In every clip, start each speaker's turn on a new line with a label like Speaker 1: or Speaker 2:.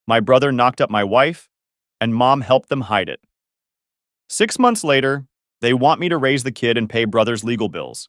Speaker 1: My brother knocked up my wife, and mom helped them hide it. 6 months later, they want me to raise the kid and pay brother's legal bills.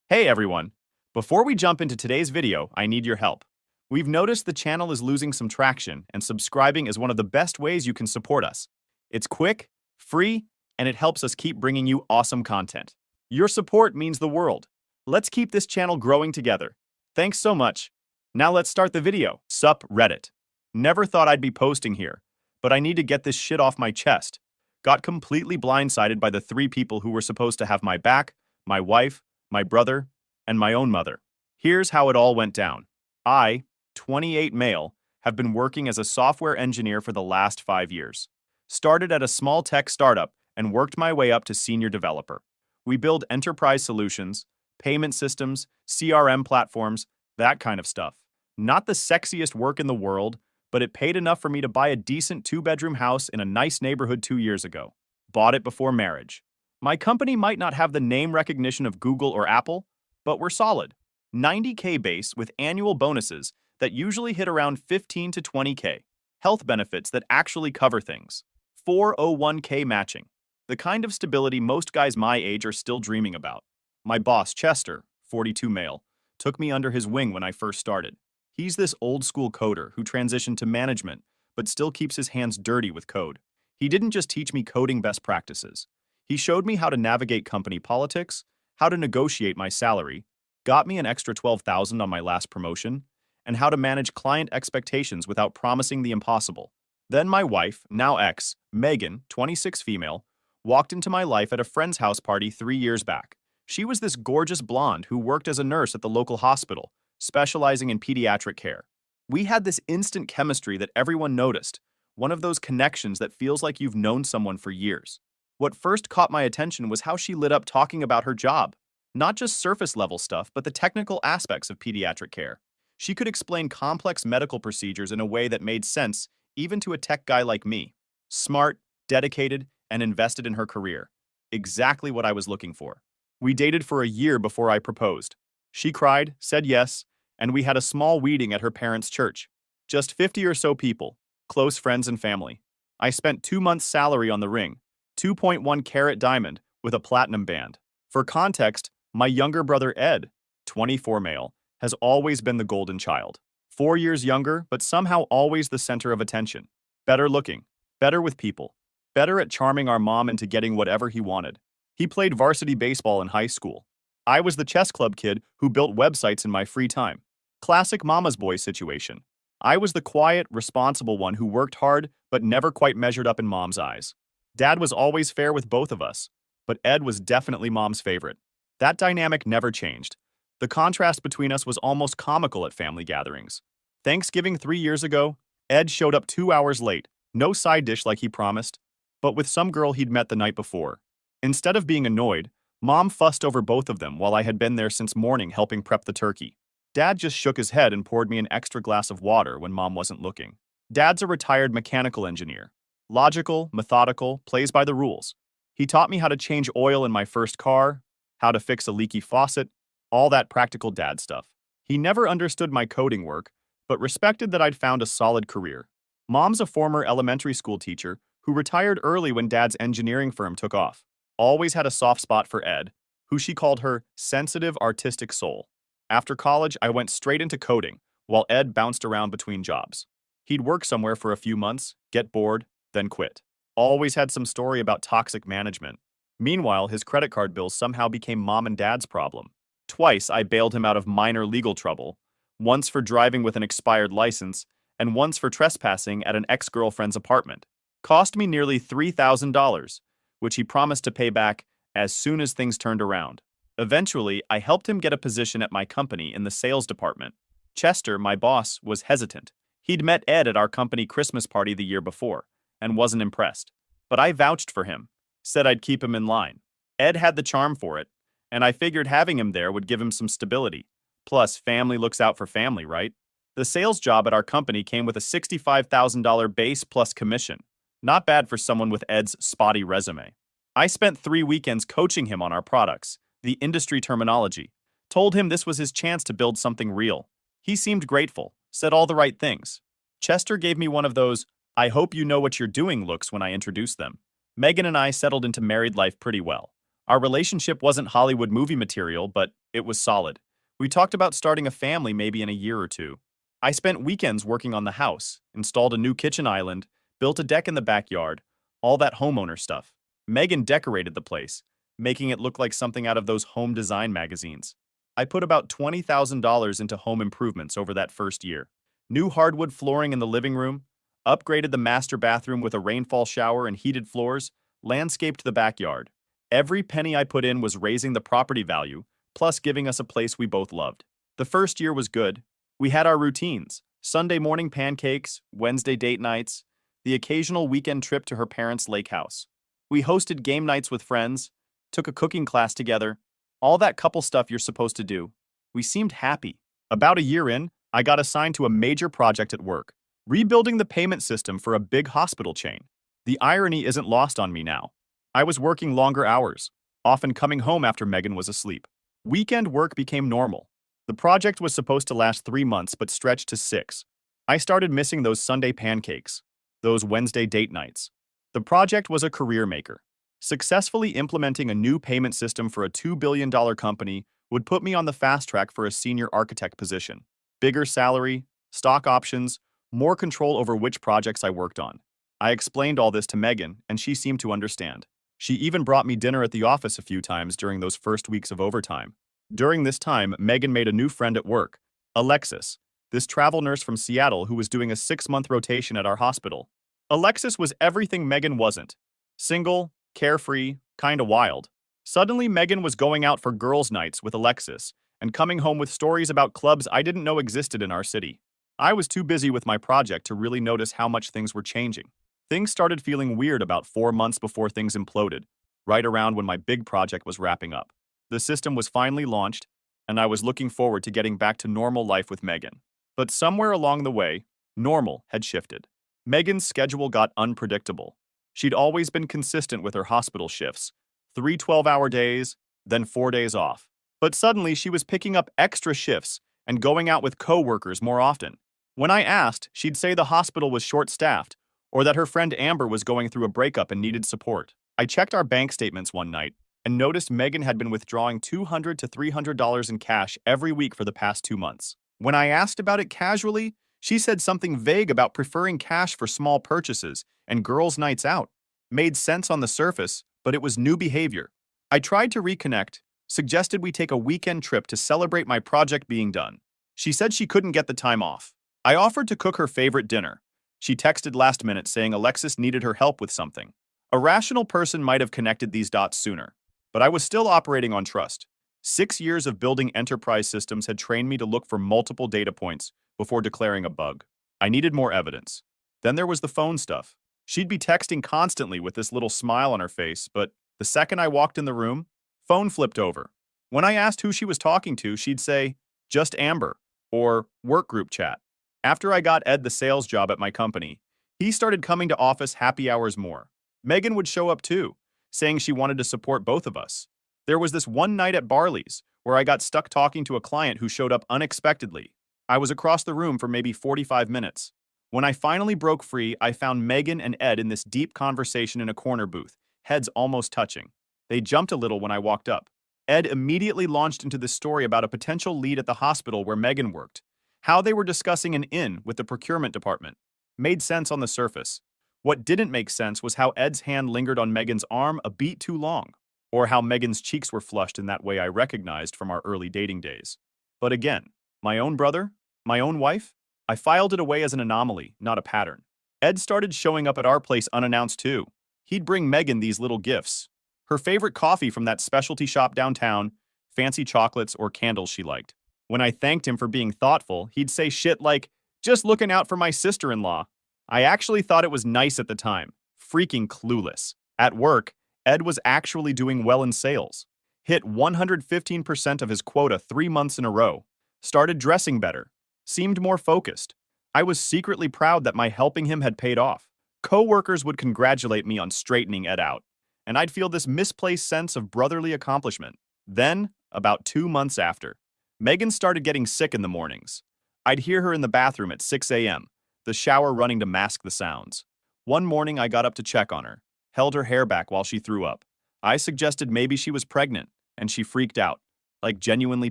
Speaker 1: Hey everyone! Before we jump into today's video, I need your help. We've noticed the channel is losing some traction, and subscribing is one of the best ways you can support us. It's quick, free, and it helps us keep bringing you awesome content. Your support means the world. Let's keep this channel growing together. Thanks so much. Now let's start the video. Sup Reddit. Never thought I'd be posting here, but I need to get this shit off my chest. Got completely blindsided by the 3 people who were supposed to have my back, my wife, my brother, and my own mother. Here's how it all went down. I, 28 male, have been working as a software engineer for the last 5 years. Started at a small tech startup and worked my way up to senior developer. We build enterprise solutions, payment systems, CRM platforms, that kind of stuff. Not the sexiest work in the world, but it paid enough for me to buy a decent 2-bedroom house in a nice neighborhood 2 years ago. Bought it before marriage. My company might not have the name recognition of Google or Apple, but we're solid. 90K base with annual bonuses that usually hit around 15 to 20K. Health benefits that actually cover things. 401K matching. The kind of stability most guys my age are still dreaming about. My boss, Chester, 42 male, took me under his wing when I first started. He's this old-school coder who transitioned to management, but still keeps his hands dirty with code. He didn't just teach me coding best practices. He showed me how to navigate company politics, how to negotiate my salary, got me an extra $12,000 on my last promotion, and how to manage client expectations without promising the impossible. Then my wife, now ex, Megan, 26 female, walked into my life at a friend's house party 3 years back. She was this gorgeous blonde who worked as a nurse at the local hospital, specializing in pediatric care. We had this instant chemistry that everyone noticed, one of those connections that feels like you've known someone for years. What first caught my attention was how she lit up talking about her job. Not just surface-level stuff, but the technical aspects of pediatric care. She could explain complex medical procedures in a way that made sense even to a tech guy like me. Smart, dedicated, and invested in her career. Exactly what I was looking for. We dated for a year before I proposed. She cried, said yes, and we had a small wedding at her parents' church. Just 50 or so people, close friends and family. I spent 2 months' salary on the ring, 2.1 carat diamond with a platinum band. For context, my younger brother Ed, 24 male, has always been the golden child. 4 years younger, but somehow always the center of attention. Better looking, better with people, better at charming our mom into getting whatever he wanted. He played varsity baseball in high school. I was the chess club kid who built websites in my free time. Classic mama's boy situation. I was the quiet, responsible one who worked hard but never quite measured up in mom's eyes. Dad was always fair with both of us, but Ed was definitely mom's favorite. That dynamic never changed. The contrast between us was almost comical at family gatherings. Thanksgiving 3 years ago, Ed showed up 2 hours late, no side dish like he promised, but with some girl he'd met the night before. Instead of being annoyed, Mom fussed over both of them while I had been there since morning helping prep the turkey. Dad just shook his head and poured me an extra glass of water when Mom wasn't looking. Dad's a retired mechanical engineer. Logical, methodical, plays by the rules. He taught me how to change oil in my first car, how to fix a leaky faucet, all that practical dad stuff. He never understood my coding work, but respected that I'd found a solid career. Mom's a former elementary school teacher who retired early when Dad's engineering firm took off. Always had a soft spot for Ed, who she called her sensitive artistic soul. After college, I went straight into coding, while Ed bounced around between jobs. He'd work somewhere for a few months, get bored, then quit. Always had some story about toxic management. Meanwhile, his credit card bills somehow became Mom and Dad's problem. Twice, I bailed him out of minor legal trouble, once for driving with an expired license, and once for trespassing at an ex-girlfriend's apartment. Cost me nearly $3,000, which he promised to pay back as soon as things turned around. Eventually, I helped him get a position at my company in the sales department. Chester, my boss, was hesitant. He'd met Ed at our company Christmas party the year before, and wasn't impressed. But I vouched for him, said I'd keep him in line. Ed had the charm for it, and I figured having him there would give him some stability. Plus, family looks out for family, right? The sales job at our company came with a $65,000 base plus commission. Not bad for someone with Ed's spotty resume. I spent 3 weekends coaching him on our products, the industry terminology, told him this was his chance to build something real. He seemed grateful, said all the right things. Chester gave me one of those, I hope you know what you're doing looks when I introduced them. Megan and I settled into married life pretty well. Our relationship wasn't Hollywood movie material, but it was solid. We talked about starting a family maybe in a year or two. I spent weekends working on the house, installed a new kitchen island, built a deck in the backyard, all that homeowner stuff. Megan decorated the place, making it look like something out of those home design magazines. I put about $20,000 into home improvements over that first year. New hardwood flooring in the living room, upgraded the master bathroom with a rainfall shower and heated floors, landscaped the backyard. Every penny I put in was raising the property value, plus giving us a place we both loved. The first year was good. We had our routines: Sunday morning pancakes, Wednesday date nights, the occasional weekend trip to her parents' lake house. We hosted game nights with friends, took a cooking class together, all that couple stuff you're supposed to do. We seemed happy. About a year in, I got assigned to a major project at work, rebuilding the payment system for a big hospital chain. The irony isn't lost on me now. I was working longer hours, often coming home after Megan was asleep. Weekend work became normal. The project was supposed to last 3 months but stretched to 6. I started missing those Sunday pancakes, those Wednesday date nights. The project was a career maker. Successfully implementing a new payment system for a $2 billion company would put me on the fast track for a senior architect position. Bigger salary, stock options, more control over which projects I worked on. I explained all this to Megan, and she seemed to understand. She even brought me dinner at the office a few times during those first weeks of overtime. During this time, Megan made a new friend at work, Alexis, this travel nurse from Seattle who was doing a 6-month rotation at our hospital. Alexis was everything Megan wasn't. Single, carefree, kinda wild. Suddenly, Megan was going out for girls' nights with Alexis and coming home with stories about clubs I didn't know existed in our city. I was too busy with my project to really notice how much things were changing. Things started feeling weird about 4 months before things imploded, right around when my big project was wrapping up. The system was finally launched, and I was looking forward to getting back to normal life with Megan. But somewhere along the way, normal had shifted. Megan's schedule got unpredictable. She'd always been consistent with her hospital shifts, 3 12-hour days, then 4 days off. But suddenly she was picking up extra shifts and going out with co-workers more often. When I asked, she'd say the hospital was short-staffed or that her friend Amber was going through a breakup and needed support. I checked our bank statements one night and noticed Megan had been withdrawing $200 to $300 in cash every week for the past 2 months. When I asked about it casually, she said something vague about preferring cash for small purchases and girls' nights out. Made sense on the surface, but it was new behavior. I tried to reconnect, suggested we take a weekend trip to celebrate my project being done. She said she couldn't get the time off. I offered to cook her favorite dinner. She texted last minute saying Alexis needed her help with something. A rational person might have connected these dots sooner, but I was still operating on trust. 6 years of building enterprise systems had trained me to look for multiple data points before declaring a bug. I needed more evidence. Then there was the phone stuff. She'd be texting constantly with this little smile on her face, but the second I walked in the room, phone flipped over. When I asked who she was talking to, she'd say, "Just Amber," or "work group chat." After I got Ed the sales job at my company, he started coming to office happy hours more. Megan would show up too, saying she wanted to support both of us. There was this one night at Barley's where I got stuck talking to a client who showed up unexpectedly. I was across the room for maybe 45 minutes. When I finally broke free, I found Megan and Ed in this deep conversation in a corner booth, heads almost touching. They jumped a little when I walked up. Ed immediately launched into this story about a potential lead at the hospital where Megan worked, how they were discussing an in with the procurement department. Made sense on the surface. What didn't make sense was how Ed's hand lingered on Megan's arm a beat too long, or how Megan's cheeks were flushed in that way I recognized from our early dating days. But again, my own brother, my own wife, I filed it away as an anomaly, not a pattern. Ed started showing up at our place unannounced too. He'd bring Megan these little gifts. Her favorite coffee from that specialty shop downtown, fancy chocolates or candles she liked. When I thanked him for being thoughtful, he'd say shit like, "Just looking out for my sister-in-law." I actually thought it was nice at the time. Freaking clueless. At work, Ed was actually doing well in sales. Hit 115% of his quota 3 months in a row. Started dressing better. Seemed more focused. I was secretly proud that my helping him had paid off. Co-workers would congratulate me on straightening Ed out, and I'd feel this misplaced sense of brotherly accomplishment. Then, about 2 months after, Megan started getting sick in the mornings. I'd hear her in the bathroom at 6 a.m., the shower running to mask the sounds. One morning I got up to check on her, held her hair back while she threw up. I suggested maybe she was pregnant, and she freaked out, like genuinely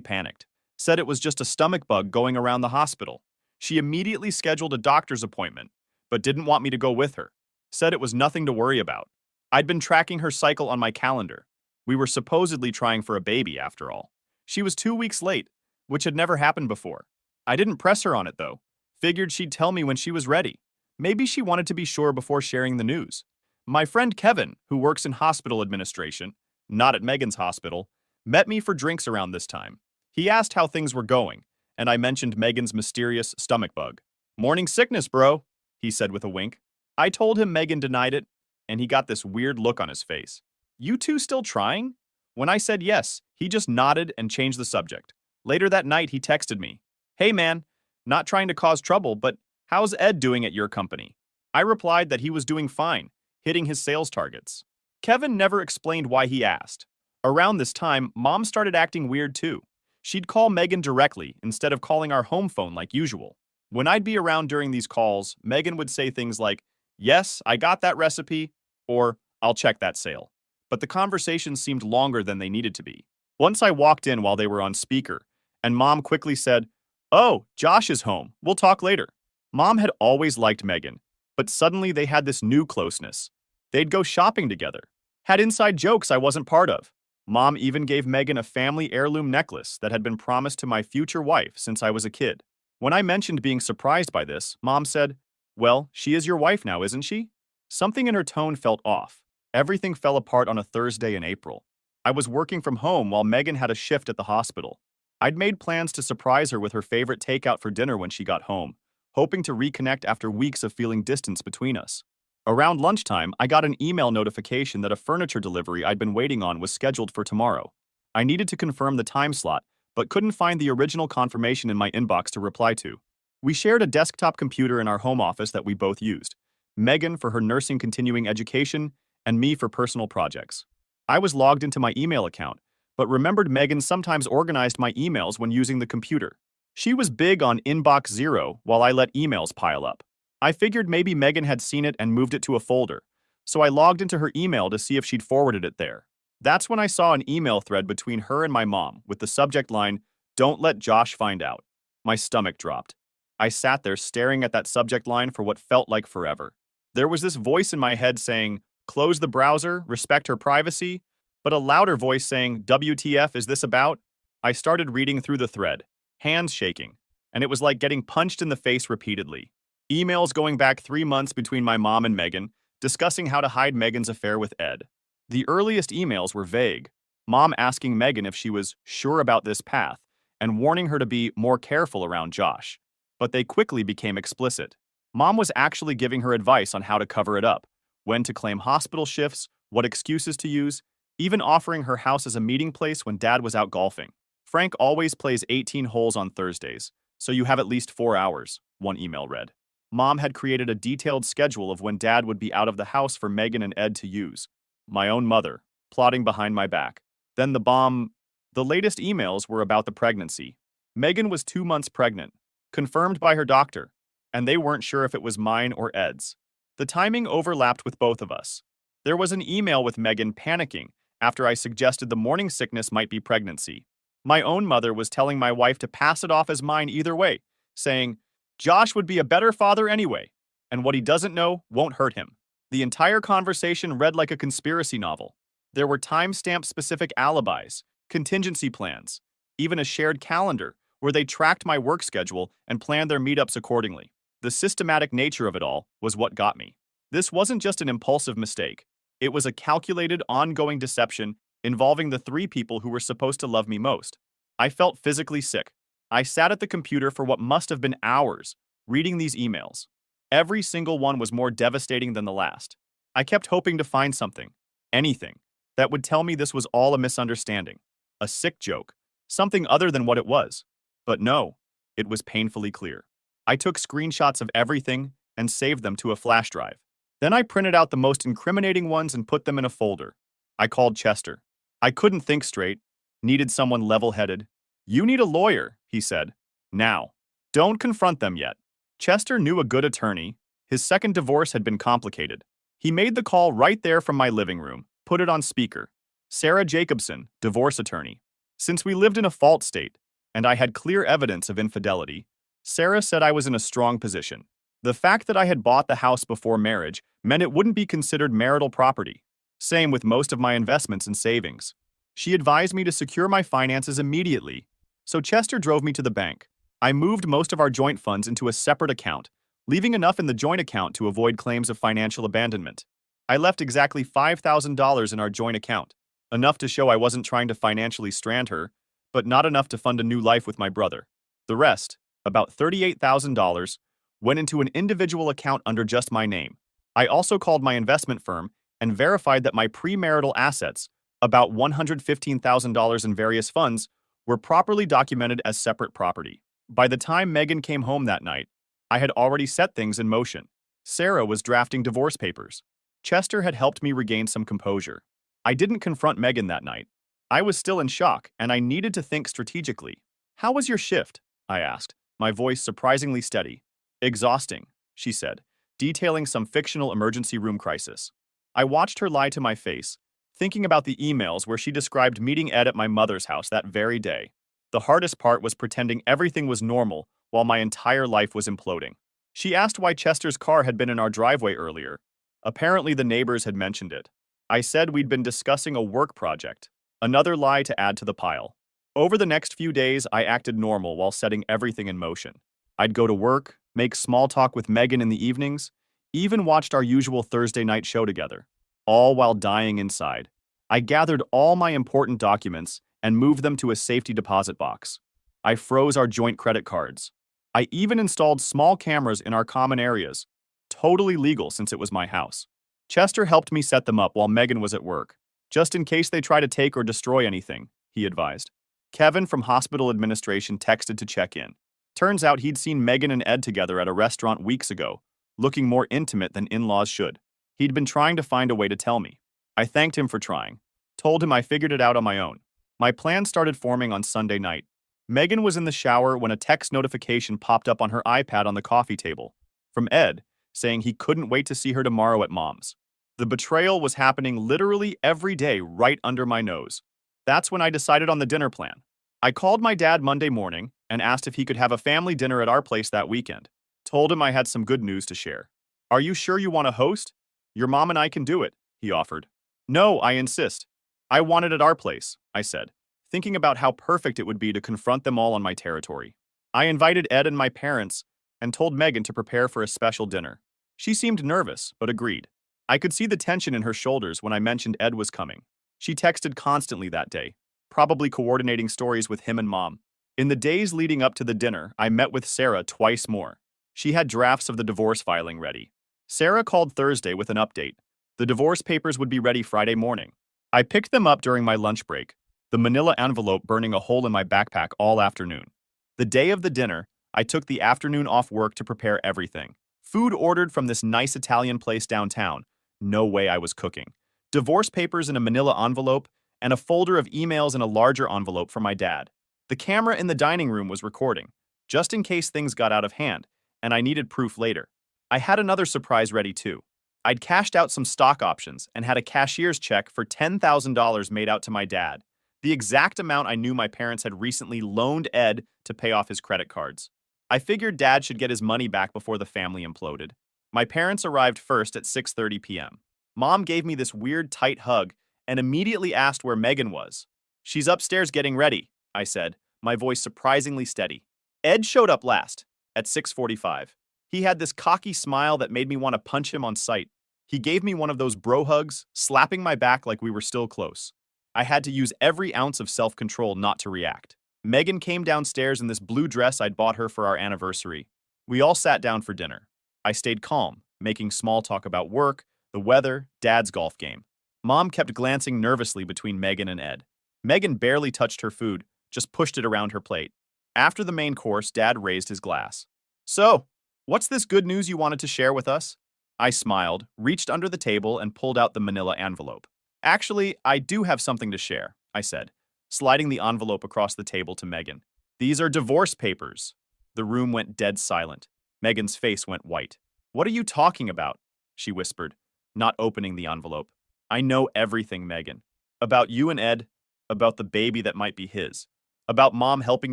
Speaker 1: panicked. Said it was just a stomach bug going around the hospital. She immediately scheduled a doctor's appointment, but didn't want me to go with her. Said it was nothing to worry about. I'd been tracking her cycle on my calendar. We were supposedly trying for a baby, after all. She was 2 weeks late, which had never happened before. I didn't press her on it, though. Figured she'd tell me when she was ready. Maybe she wanted to be sure before sharing the news. My friend Kevin, who works in hospital administration, not at Megan's hospital, met me for drinks around this time. He asked how things were going, and I mentioned Megan's mysterious stomach bug. "Morning sickness, bro," he said with a wink. I told him Megan denied it, and he got this weird look on his face. "You two still trying?" When I said yes, he just nodded and changed the subject. Later that night, he texted me, "Hey man, not trying to cause trouble, but how's Ed doing at your company?" I replied that he was doing fine, hitting his sales targets. Kevin never explained why he asked. Around this time, Mom started acting weird too. She'd call Megan directly instead of calling our home phone like usual. When I'd be around during these calls, Megan would say things like, "Yes, I got that recipe," or "I'll check that sale." But the conversations seemed longer than they needed to be. Once I walked in while they were on speaker, and Mom quickly said, "Oh, Josh is home. We'll talk later." Mom had always liked Megan, but suddenly they had this new closeness. They'd go shopping together, had inside jokes I wasn't part of. Mom even gave Megan a family heirloom necklace that had been promised to my future wife since I was a kid. When I mentioned being surprised by this, Mom said, "Well, she is your wife now, isn't she?" Something in her tone felt off. Everything fell apart on a Thursday in April. I was working from home while Megan had a shift at the hospital. I'd made plans to surprise her with her favorite takeout for dinner when she got home, hoping to reconnect after weeks of feeling distance between us. Around lunchtime, I got an email notification that a furniture delivery I'd been waiting on was scheduled for tomorrow. I needed to confirm the time slot, but couldn't find the original confirmation in my inbox to reply to. We shared a desktop computer in our home office that we both used, Megan for her nursing continuing education, and me for personal projects. I was logged into my email account, but remembered Megan sometimes organized my emails when using the computer. She was big on inbox zero while I let emails pile up. I figured maybe Megan had seen it and moved it to a folder, so I logged into her email to see if she'd forwarded it there. That's when I saw an email thread between her and my mom with the subject line, "Don't let Josh find out." My stomach dropped. I sat there staring at that subject line for what felt like forever. There was this voice in my head saying, "Close the browser, respect her privacy," but a louder voice saying, "WTF is this about?" I started reading through the thread, hands shaking, and it was like getting punched in the face repeatedly. Emails going back 3 months between my mom and Megan, discussing how to hide Megan's affair with Ed. The earliest emails were vague. Mom asking Megan if she was sure about this path, and warning her to be more careful around Josh. But they quickly became explicit. Mom was actually giving her advice on how to cover it up, when to claim hospital shifts, what excuses to use, even offering her house as a meeting place when Dad was out golfing. "Frank always plays 18 holes on Thursdays, so you have at least 4 hours," one email read. Mom had created a detailed schedule of when Dad would be out of the house for Megan and Ed to use. My own mother, plotting behind my back. Then the bomb. The latest emails were about the pregnancy. Megan was 2 months pregnant, confirmed by her doctor, and they weren't sure if it was mine or Ed's. The timing overlapped with both of us. There was an email with Megan panicking after I suggested the morning sickness might be pregnancy. My own mother was telling my wife to pass it off as mine either way, saying, "Josh would be a better father anyway, and what he doesn't know won't hurt him." The entire conversation read like a conspiracy novel. There were time-stamp specific alibis, contingency plans, even a shared calendar where they tracked my work schedule and planned their meetups accordingly. The systematic nature of it all was what got me. This wasn't just an impulsive mistake. It was a calculated, ongoing deception involving the 3 people who were supposed to love me most. I felt physically sick. I sat at the computer for what must have been hours, reading these emails. Every single one was more devastating than the last. I kept hoping to find something, anything, that would tell me this was all a misunderstanding, a sick joke, something other than what it was. But no, it was painfully clear. I took screenshots of everything and saved them to a flash drive. Then I printed out the most incriminating ones and put them in a folder. I called Chester. I couldn't think straight, needed someone level-headed. "You need a lawyer," he said. "Now. Don't confront them yet. Chester knew a good attorney. His second divorce had been complicated. He made the call right there from my living room, put it on speaker. Sarah Jacobson, divorce attorney. Since we lived in a fault state, and I had clear evidence of infidelity, Sarah said I was in a strong position. The fact that I had bought the house before marriage meant it wouldn't be considered marital property. Same with most of my investments and savings. She advised me to secure my finances immediately, so Chester drove me to the bank. I moved most of our joint funds into a separate account, leaving enough in the joint account to avoid claims of financial abandonment. I left exactly $5,000 in our joint account, enough to show I wasn't trying to financially strand her, but not enough to fund a new life with my brother. The rest, about $38,000, went into an individual account under just my name. I also called my investment firm and verified that my premarital assets, about $115,000 in various funds, were properly documented as separate property. By the time Megan came home that night, I had already set things in motion. Sarah was drafting divorce papers. Chester had helped me regain some composure. I didn't confront Megan that night. I was still in shock, and I needed to think strategically. "How was your shift?" I asked, my voice surprisingly steady. "Exhausting," she said, detailing some fictional emergency room crisis. I watched her lie to my face, thinking about the emails where she described meeting Ed at my mother's house that very day. The hardest part was pretending everything was normal while my entire life was imploding. She asked why Chester's car had been in our driveway earlier. Apparently the neighbors had mentioned it. I said we'd been discussing a work project. Another lie to add to the pile. Over the next few days, I acted normal while setting everything in motion. I'd go to work, make small talk with Megan in the evenings, even watched our usual Thursday night show together, all while dying inside. I gathered all my important documents and moved them to a safety deposit box. I froze our joint credit cards. I even installed small cameras in our common areas, totally legal since it was my house. Chester helped me set them up while Megan was at work, just in case they try to take or destroy anything, he advised. Kevin from hospital administration texted to check in. Turns out he'd seen Megan and Ed together at a restaurant weeks ago, looking more intimate than in-laws should. He'd been trying to find a way to tell me. I thanked him for trying, told him I figured it out on my own. My plan started forming on Sunday night. Megan was in the shower when a text notification popped up on her iPad on the coffee table, from Ed, saying he couldn't wait to see her tomorrow at Mom's. The betrayal was happening literally every day right under my nose. That's when I decided on the dinner plan. I called my dad Monday morning and asked if he could have a family dinner at our place that weekend. Told him I had some good news to share. "Are you sure you want to host? Your mom and I can do it," he offered. "No, I insist. I want it at our place," I said, thinking about how perfect it would be to confront them all on my territory. I invited Ed and my parents and told Megan to prepare for a special dinner. She seemed nervous, but agreed. I could see the tension in her shoulders when I mentioned Ed was coming. She texted constantly that day, probably coordinating stories with him and Mom. In the days leading up to the dinner, I met with Sarah twice more. She had drafts of the divorce filing ready. Sarah called Thursday with an update. The divorce papers would be ready Friday morning. I picked them up during my lunch break, the manila envelope burning a hole in my backpack all afternoon. The day of the dinner, I took the afternoon off work to prepare everything. Food ordered from this nice Italian place downtown. No way I was cooking. Divorce papers in a manila envelope, and a folder of emails in a larger envelope for my dad. The camera in the dining room was recording, just in case things got out of hand, and I needed proof later. I had another surprise ready too. I'd cashed out some stock options and had a cashier's check for $10,000 made out to my dad, the exact amount I knew my parents had recently loaned Ed to pay off his credit cards. I figured Dad should get his money back before the family imploded. My parents arrived first at 6:30 p.m. Mom gave me this weird tight hug and immediately asked where Megan was. "She's upstairs getting ready," I said, my voice surprisingly steady. Ed showed up last, at 6:45. He had this cocky smile that made me want to punch him on sight. He gave me one of those bro hugs, slapping my back like we were still close. I had to use every ounce of self-control not to react. Megan came downstairs in this blue dress I'd bought her for our anniversary. We all sat down for dinner. I stayed calm, making small talk about work, the weather, Dad's golf game. Mom kept glancing nervously between Megan and Ed. Megan barely touched her food, just pushed it around her plate. After the main course, Dad raised his glass. "So, what's this good news you wanted to share with us?" I smiled, reached under the table, and pulled out the manila envelope. "Actually, I do have something to share," I said, sliding the envelope across the table to Megan. "These are divorce papers." The room went dead silent. Megan's face went white. What are you talking about? She whispered, not opening the envelope. I know everything, Megan. About you and Ed, about the baby that might be his, about Mom helping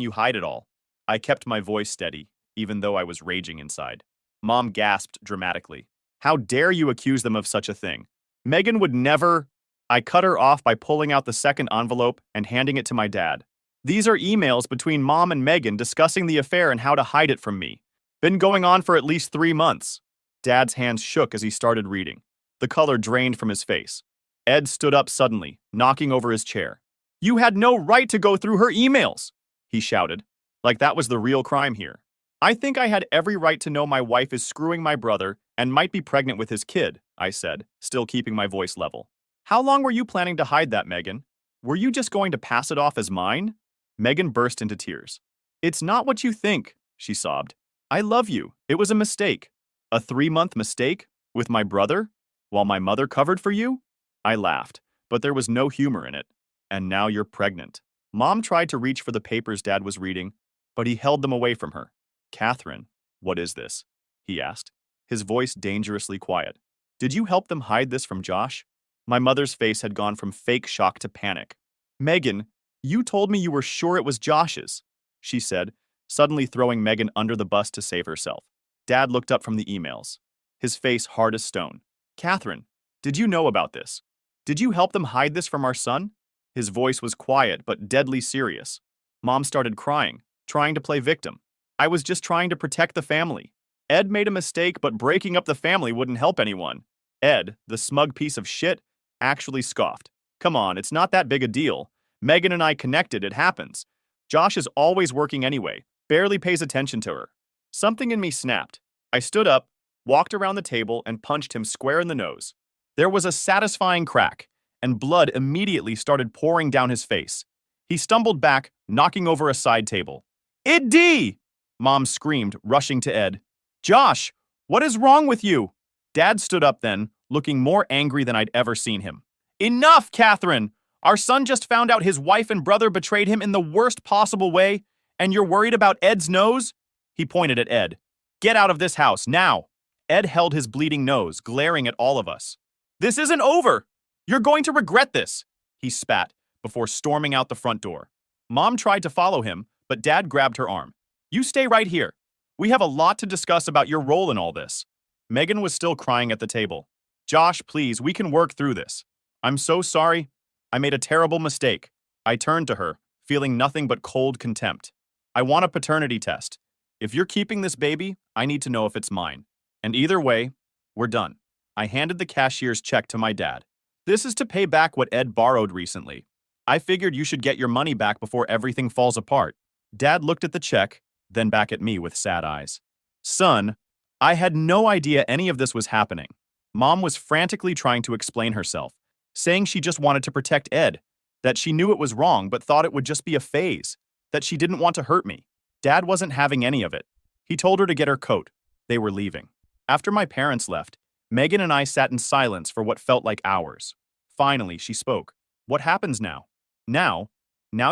Speaker 1: you hide it all. I kept my voice steady, even though I was raging inside. Mom gasped dramatically. How dare you accuse them of such a thing? Megan would never. I cut her off by pulling out the second envelope and handing it to my dad. These are emails between Mom and Megan discussing the affair and how to hide it from me. Been going on for at least 3 months. Dad's hands shook as he started reading. The color drained from his face. Ed stood up suddenly, knocking over his chair. You had no right to go through her emails, he shouted, like that was the real crime here. I think I had every right to know my wife is screwing my brother and might be pregnant with his kid, I said, still keeping my voice level. How long were you planning to hide that, Megan? Were you just going to pass it off as mine? Megan burst into tears. It's not what you think, she sobbed. I love you. It was a mistake. A 3-month mistake? With my brother? While my mother covered for you? I laughed, but there was no humor in it. And now you're pregnant. Mom tried to reach for the papers Dad was reading, but he held them away from her. Catherine, what is this? He asked, his voice dangerously quiet. Did you help them hide this from Josh? My mother's face had gone from fake shock to panic. Megan, you told me you were sure it was Josh's, she said, suddenly throwing Megan under the bus to save herself. Dad looked up from the emails, his face hard as stone. Catherine, did you know about this? Did you help them hide this from our son? His voice was quiet but deadly serious. Mom started crying, trying to play victim. I was just trying to protect the family. Ed made a mistake, but breaking up the family wouldn't help anyone. Ed, the smug piece of shit, actually scoffed. Come on, it's not that big a deal. Megan and I connected, it happens. Josh is always working anyway, barely pays attention to her. Something in me snapped. I stood up, walked around the table, and punched him square in the nose. There was a satisfying crack, and blood immediately started pouring down his face. He stumbled back, knocking over a side table. Id! Mom screamed, rushing to Ed. Josh, what is wrong with you? Dad stood up then, looking more angry than I'd ever seen him. Enough, Catherine! Our son just found out his wife and brother betrayed him in the worst possible way, and you're worried about Ed's nose? He pointed at Ed. Get out of this house, now! Ed held his bleeding nose, glaring at all of us. This isn't over! You're going to regret this! He spat, before storming out the front door. Mom tried to follow him, but Dad grabbed her arm. You stay right here. We have a lot to discuss about your role in all this. Megan was still crying at the table. Josh, please, we can work through this. I'm so sorry. I made a terrible mistake. I turned to her, feeling nothing but cold contempt. I want a paternity test. If you're keeping this baby, I need to know if it's mine. And either way, we're done. I handed the cashier's check to my dad. This is to pay back what Ed borrowed recently. I figured you should get your money back before everything falls apart. Dad looked at the check, then back at me with sad eyes. Son, I had no idea any of this was happening. Mom was frantically trying to explain herself, saying she just wanted to protect Ed, that she knew it was wrong but thought it would just be a phase, that she didn't want to hurt me. Dad wasn't having any of it. He told her to get her coat. They were leaving. After my parents left, Megan and I sat in silence for what felt like hours. Finally, she spoke. What happens now? Now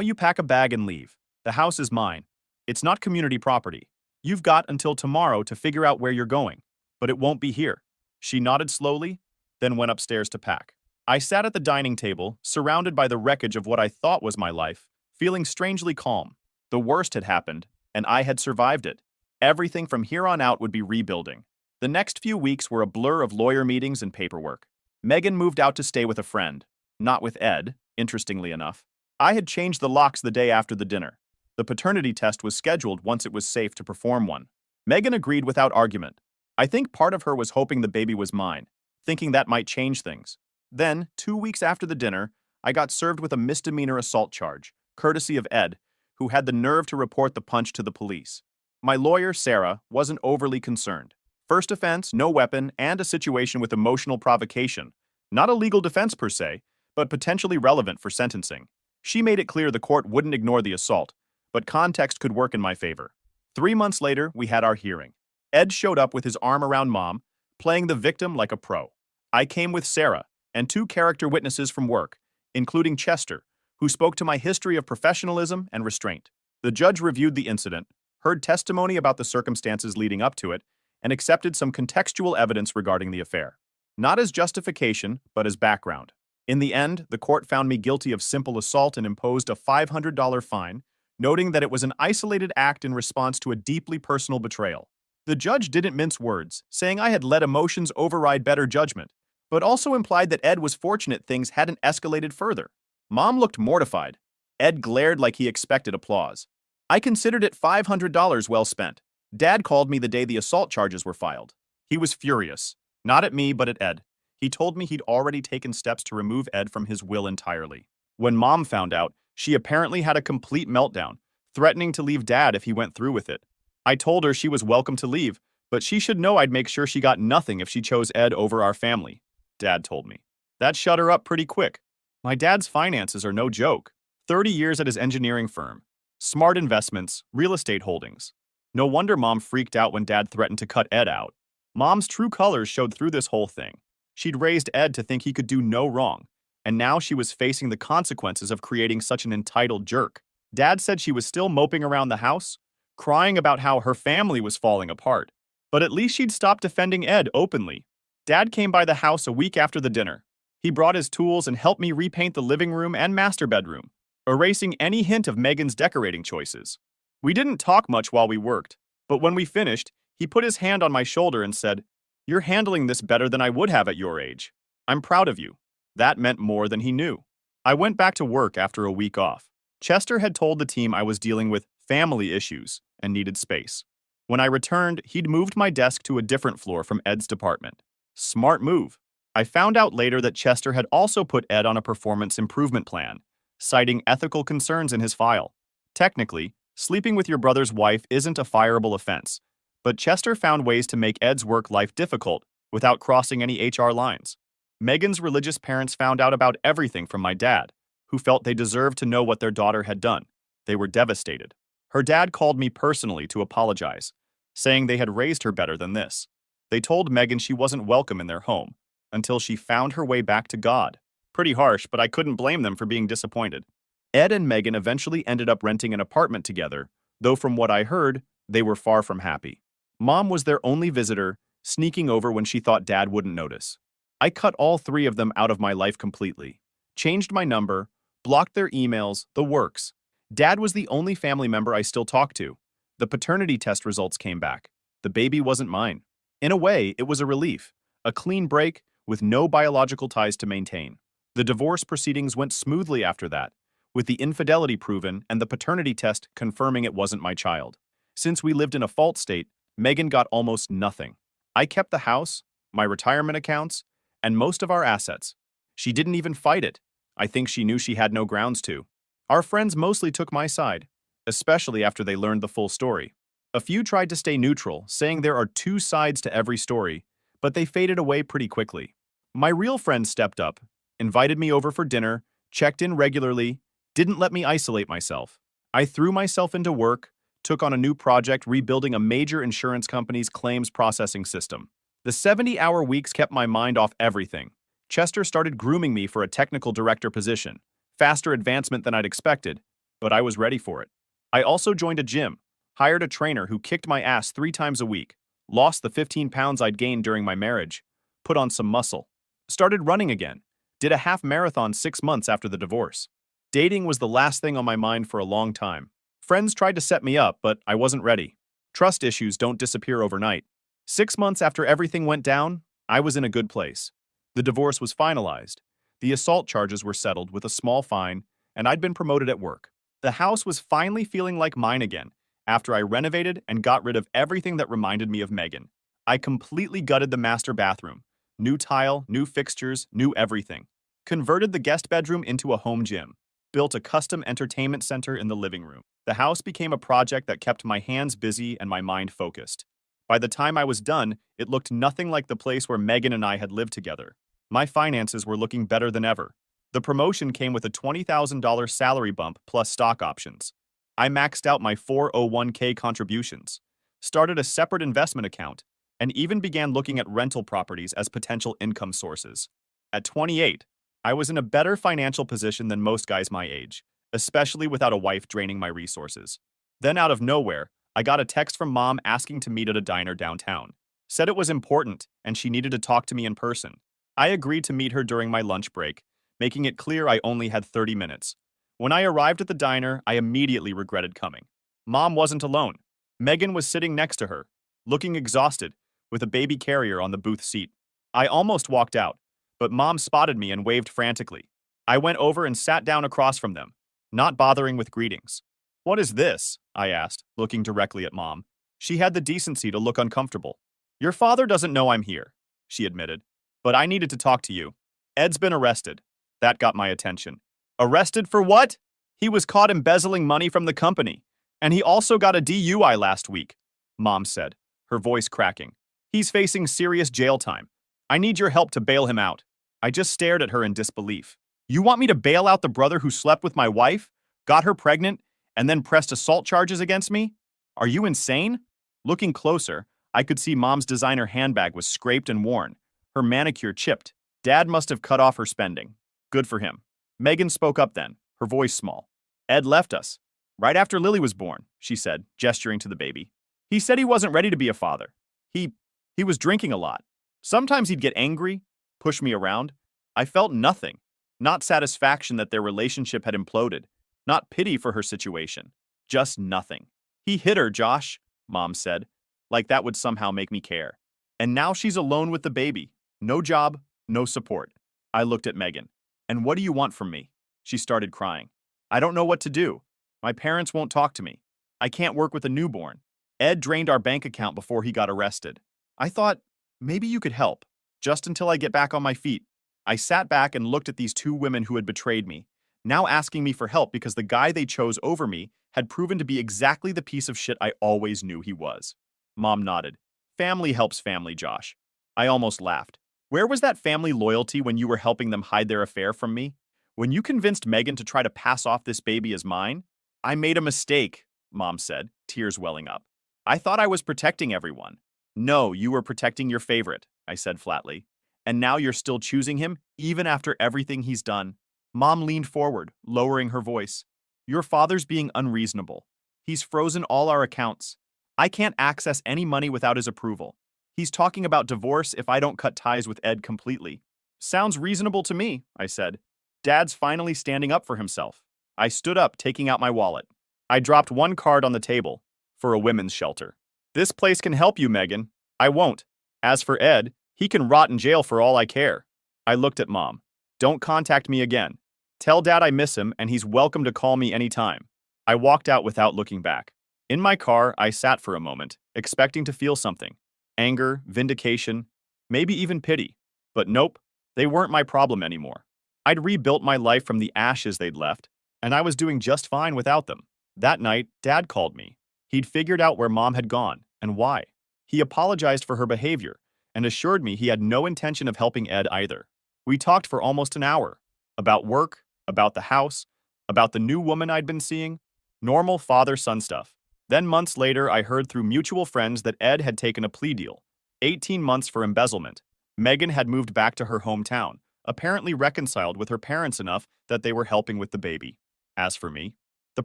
Speaker 1: you pack a bag and leave. The house is mine. It's not community property. You've got until tomorrow to figure out where you're going, but it won't be here. She nodded slowly, then went upstairs to pack. I sat at the dining table, surrounded by the wreckage of what I thought was my life, feeling strangely calm. The worst had happened, and I had survived it. Everything from here on out would be rebuilding. The next few weeks were a blur of lawyer meetings and paperwork. Megan moved out to stay with a friend, not with Ed, interestingly enough. I had changed the locks the day after the dinner. The paternity test was scheduled once it was safe to perform one. Megan agreed without argument. I think part of her was hoping the baby was mine, thinking that might change things. Then, 2 weeks after the dinner, I got served with a misdemeanor assault charge, courtesy of Ed, who had the nerve to report the punch to the police. My lawyer, Sarah, wasn't overly concerned. First offense, no weapon, and a situation with emotional provocation. Not a legal defense per se, but potentially relevant for sentencing. She made it clear the court wouldn't ignore the assault, but context could work in my favor. 3 months later, we had our hearing. Ed showed up with his arm around Mom, playing the victim like a pro. I came with Sarah and 2 character witnesses from work, including Chester, who spoke to my history of professionalism and restraint. The judge reviewed the incident, heard testimony about the circumstances leading up to it, and accepted some contextual evidence regarding the affair. Not as justification, but as background. In the end, the court found me guilty of simple assault and imposed a $500 fine, noting that it was an isolated act in response to a deeply personal betrayal. The judge didn't mince words, saying I had let emotions override better judgment, but also implied that Ed was fortunate things hadn't escalated further. Mom looked mortified. Ed glared like he expected applause. I considered it $500 well spent. Dad called me the day the assault charges were filed. He was furious. Not at me, but at Ed. He told me he'd already taken steps to remove Ed from his will entirely. When Mom found out, she apparently had a complete meltdown, threatening to leave Dad if he went through with it. I told her she was welcome to leave, but she should know I'd make sure she got nothing if she chose Ed over our family, Dad told me. That shut her up pretty quick. My dad's finances are no joke. 30 years at his engineering firm. Smart investments, real estate holdings. No wonder Mom freaked out when Dad threatened to cut Ed out. Mom's true colors showed through this whole thing. She'd raised Ed to think he could do no wrong, and now she was facing the consequences of creating such an entitled jerk. Dad said she was still moping around the house, crying about how her family was falling apart. But at least she'd stopped defending Ed openly. Dad came by the house a week after the dinner. He brought his tools and helped me repaint the living room and master bedroom, erasing any hint of Megan's decorating choices. We didn't talk much while we worked, but when we finished, he put his hand on my shoulder and said, "You're handling this better than I would have at your age. I'm proud of you." That meant more than he knew. I went back to work after a week off. Chester had told the team I was dealing with family issues and needed space. When I returned, he'd moved my desk to a different floor from Ed's department. Smart move. I found out later that Chester had also put Ed on a performance improvement plan, citing ethical concerns in his file. Technically, sleeping with your brother's wife isn't a fireable offense, but Chester found ways to make Ed's work life difficult without crossing any HR lines. Megan's religious parents found out about everything from my dad, who felt they deserved to know what their daughter had done. They were devastated. Her dad called me personally to apologize, saying they had raised her better than this. They told Megan she wasn't welcome in their home until she found her way back to God. Pretty harsh, but I couldn't blame them for being disappointed. Ed and Megan eventually ended up renting an apartment together, though from what I heard, they were far from happy. Mom was their only visitor, sneaking over when she thought Dad wouldn't notice. I cut all three of them out of my life completely. Changed my number, blocked their emails, the works. Dad was the only family member I still talked to. The paternity test results came back. The baby wasn't mine. In a way, it was a relief. A clean break with no biological ties to maintain. The divorce proceedings went smoothly after that, with the infidelity proven and the paternity test confirming it wasn't my child. Since we lived in a fault state, Megan got almost nothing. I kept the house, my retirement accounts, and most of our assets. She didn't even fight it. I think she knew she had no grounds to. Our friends mostly took my side, especially after they learned the full story. A few tried to stay neutral, saying there are two sides to every story, but they faded away pretty quickly. My real friends stepped up, invited me over for dinner, checked in regularly, didn't let me isolate myself. I threw myself into work, took on a new project rebuilding a major insurance company's claims processing system. The 70-hour weeks kept my mind off everything. Chester started grooming me for a technical director position, faster advancement than I'd expected, but I was ready for it. I also joined a gym, hired a trainer who kicked my ass 3 times a week, lost the 15 pounds I'd gained during my marriage, put on some muscle, started running again, did a half marathon 6 months after the divorce. Dating was the last thing on my mind for a long time. Friends tried to set me up, but I wasn't ready. Trust issues don't disappear overnight. 6 months after everything went down, I was in a good place. The divorce was finalized. The assault charges were settled with a small fine, and I'd been promoted at work. The house was finally feeling like mine again, after I renovated and got rid of everything that reminded me of Megan. I completely gutted the master bathroom. New tile, new fixtures, new everything. Converted the guest bedroom into a home gym. Built a custom entertainment center in the living room. The house became a project that kept my hands busy and my mind focused. By the time I was done, it looked nothing like the place where Megan and I had lived together. My finances were looking better than ever. The promotion came with a $20,000 salary bump plus stock options. I maxed out my 401k contributions, started a separate investment account, and even began looking at rental properties as potential income sources. At 28, I was in a better financial position than most guys my age, especially without a wife draining my resources. Then out of nowhere, I got a text from Mom asking to meet at a diner downtown. Said it was important and she needed to talk to me in person. I agreed to meet her during my lunch break, making it clear I only had 30 minutes. When I arrived at the diner, I immediately regretted coming. Mom wasn't alone. Megan was sitting next to her, looking exhausted, with a baby carrier on the booth seat. I almost walked out, but Mom spotted me and waved frantically. I went over and sat down across from them, not bothering with greetings. "What is this?" I asked, looking directly at Mom. She had the decency to look uncomfortable. "Your father doesn't know I'm here," she admitted, "but I needed to talk to you. Ed's been arrested." That got my attention. "Arrested for what?" "He was caught embezzling money from the company, and he also got a DUI last week," Mom said, her voice cracking. "He's facing serious jail time. I need your help to bail him out." I just stared at her in disbelief. "You want me to bail out the brother who slept with my wife, got her pregnant, and then pressed assault charges against me? Are you insane?" Looking closer, I could see Mom's designer handbag was scraped and worn, her manicure chipped. Dad must have cut off her spending. Good for him. Megan spoke up then, her voice small. "Ed left us right after Lily was born," she said, gesturing to the baby. "He said he wasn't ready to be a father. He was drinking a lot. Sometimes he'd get angry, push me around. I felt nothing. Not satisfaction that their relationship had imploded. Not pity for her situation. Just nothing. He hit her, Josh," Mom said, like that would somehow make me care. "And now she's alone with the baby. No job, no support." I looked at Megan. "And what do you want from me?" She started crying. "I don't know what to do. My parents won't talk to me. I can't work with a newborn. Ed drained our bank account before he got arrested. I thought, maybe you could help, just until I get back on my feet." I sat back and looked at these two women who had betrayed me, now asking me for help because the guy they chose over me had proven to be exactly the piece of shit I always knew he was. Mom nodded. "Family helps family, Josh." I almost laughed. "Where was that family loyalty when you were helping them hide their affair from me? When you convinced Megan to try to pass off this baby as mine?" "I made a mistake," Mom said, tears welling up. "I thought I was protecting everyone." "No, you were protecting your favorite," I said flatly. "And now you're still choosing him, even after everything he's done." Mom leaned forward, lowering her voice. "Your father's being unreasonable. He's frozen all our accounts. I can't access any money without his approval. He's talking about divorce if I don't cut ties with Ed completely." "Sounds reasonable to me," I said. "Dad's finally standing up for himself." I stood up, taking out my wallet. I dropped one card on the table, for a women's shelter. "This place can help you, Megan. I won't. As for Ed, he can rot in jail for all I care." I looked at Mom. "Don't contact me again. Tell Dad I miss him and he's welcome to call me anytime." I walked out without looking back. In my car, I sat for a moment, expecting to feel something. Anger, vindication, maybe even pity. But nope, they weren't my problem anymore. I'd rebuilt my life from the ashes they'd left, and I was doing just fine without them. That night, Dad called me. He'd figured out where Mom had gone, and why. He apologized for her behavior, and assured me he had no intention of helping Ed either. We talked for almost an hour. About work, about the house, about the new woman I'd been seeing. Normal father-son stuff. Then months later, I heard through mutual friends that Ed had taken a plea deal. 18 months for embezzlement. Megan had moved back to her hometown, apparently reconciled with her parents enough that they were helping with the baby. As for me, the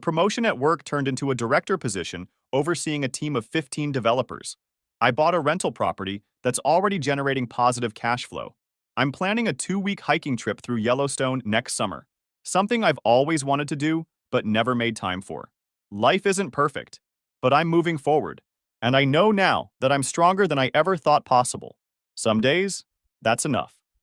Speaker 1: promotion at work turned into a director position overseeing a team of 15 developers. I bought a rental property that's already generating positive cash flow. I'm planning a 2-week hiking trip through Yellowstone next summer. Something I've always wanted to do, but never made time for. Life isn't perfect, but I'm moving forward. And I know now that I'm stronger than I ever thought possible. Some days, that's enough.